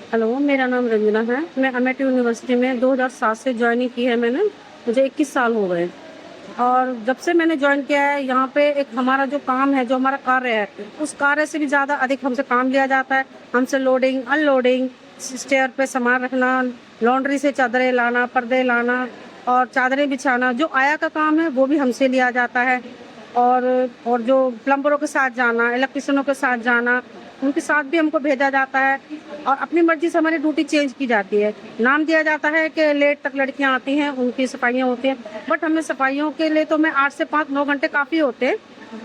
Hello, मेरा नाम रंजना है। मैं अमेठी यूनिवर्सिटी में 2007 से जॉइनिंग की है मैंने। मुझे 21 साल हो गए और जब से मैंने जॉइन किया है यहाँ पे एक हमारा जो काम है, जो हमारा कार्य है, उस कार्य से भी ज़्यादा अधिक हमसे काम लिया जाता है। हमसे लोडिंग, अनलोडिंग, स्टेयर पे सामान रखना, लॉन्ड्री से चादरें लाना, पर्दे लाना और चादरें बिछाना, जो आया का काम है वो भी हमसे लिया जाता है। और और जो प्लम्बरों के साथ जाना, इलेक्ट्रिशियनों के साथ जाना, उनके साथ भी हमको भेजा जाता है और अपनी मर्जी से हमारी ड्यूटी चेंज की जाती है। नाम दिया जाता है कि लेट तक लड़कियां आती हैं, उनकी सफाइयां होती हैं, बट हमें सफाइयों के लिए तो मैं 8 से 5 9 घंटे काफ़ी होते हैं।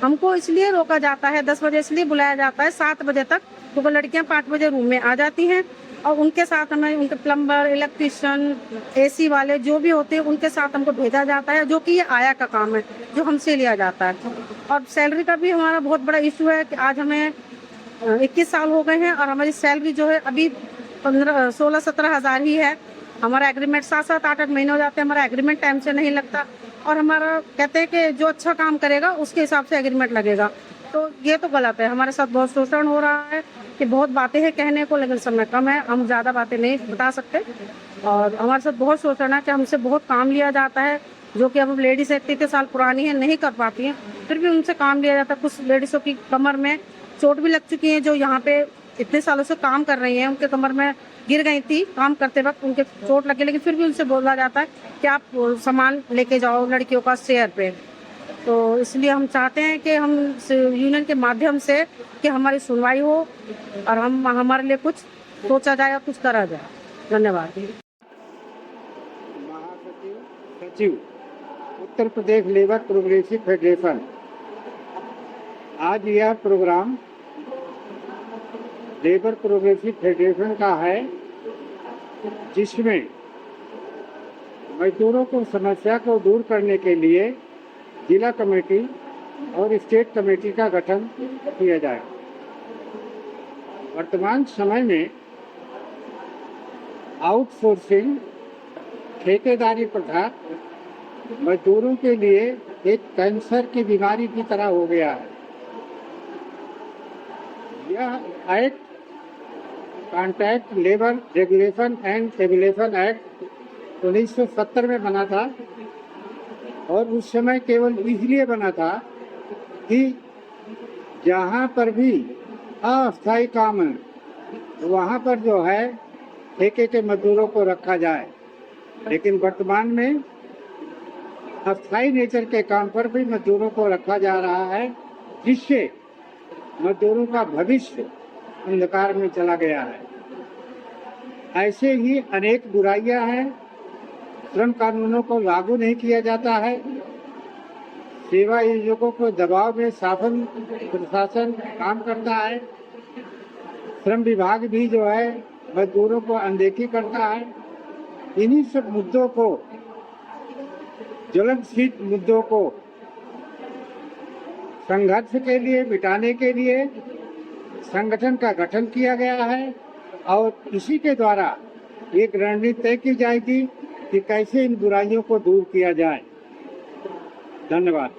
हमको इसलिए रोका जाता है, 10 बजे इसलिए बुलाया जाता है 7 बजे तक, क्योंकि लड़कियां 5 बजे रूम में आ जाती हैं और उनके साथ हमें उनके प्लम्बर, इलेक्ट्रिशियन, एसी वाले जो भी होते हैं उनके साथ हमको भेजा जाता है, जो कि ये आया का काम है, जो हमसे लिया जाता है। और सैलरी का भी हमारा बहुत बड़ा इशू है कि आज हमें 21 साल हो गए हैं और हमारी सैलरी जो है अभी 16-17 हज़ार ही है। हमारा एग्रीमेंट 7-7 8-8 महीने हो जाते हैं, हमारा एग्रीमेंट टाइम से नहीं लगता और हमारा कहते हैं कि जो अच्छा काम करेगा उसके हिसाब से एग्रीमेंट लगेगा। तो ये तो गलत है, हमारे साथ बहुत शोषण हो रहा है कि बहुत बातें हैं कहने को, लेकिन समय कम है, हम ज़्यादा बातें नहीं बता सकते। और हमारे साथ बहुत शोषण है कि हमसे बहुत काम लिया जाता है, जो कि अब लेडीज 33 साल पुरानी है, नहीं कर पाती हैं, फिर भी उनसे काम लिया जाता है। कुछ लेडीज़ों की कमर में चोट भी लग चुकी है, जो यहाँ पे इतने सालों से काम कर रही हैं, उनके कमर में गिर गई थी काम करते वक्त, उनके चोट लगी, लेकिन फिर भी उनसे बोला जाता है कि आप सामान लेके जाओ लड़कियों का शेयर पे। तो इसलिए हम चाहते हैं कि हम यूनियन के माध्यम से कि हमारी सुनवाई हो और हम हमारे लिए कुछ सोचा जाए और कुछ करा जाए। धन्यवाद। महासचिव सचिव Uttar Pradesh labour progressive federation. आज यह प्रोग्राम लेबर प्रोग्रेसिव फेडरेशन का है, जिसमें मजदूरों को समस्या को दूर करने के लिए जिला कमेटी और स्टेट कमेटी का गठन किया जाए। वर्तमान समय में आउटसोर्सिंग, ठेकेदारी प्रथा मजदूरों के लिए एक कैंसर की बीमारी की तरह हो गया है। यह act contract labour regulation and abolition act 1970 में बना था और उस समय केवल इसलिए बना था कि जहाँ पर भी अस्थायी काम है वहाँ पर जो है ठेके के मजदूरों को रखा जाए, लेकिन वर्तमान में अस्थायी नेचर के काम पर भी मजदूरों को रखा जा रहा है, जिससे मजदूरों का भविष्य अंधकार में चला गया है। ऐसे ही अनेक बुराइयां हैं। श्रम कानूनों को लागू नहीं किया जाता है। सेवा आयोजकों को दबाव में शासन प्रशासन काम करता है। श्रम विभाग भी जो है मजदूरों को अनदेखी करता है। इन्हीं सब मुद्दों को, ज्वलनशील मुद्दों को संघर्ष के लिए, मिटाने के लिए संगठन का गठन किया गया है और इसी के द्वारा एक रणनीति तय की जाएगी कि कैसे इन बुराइयों को दूर किया जाए। धन्यवाद।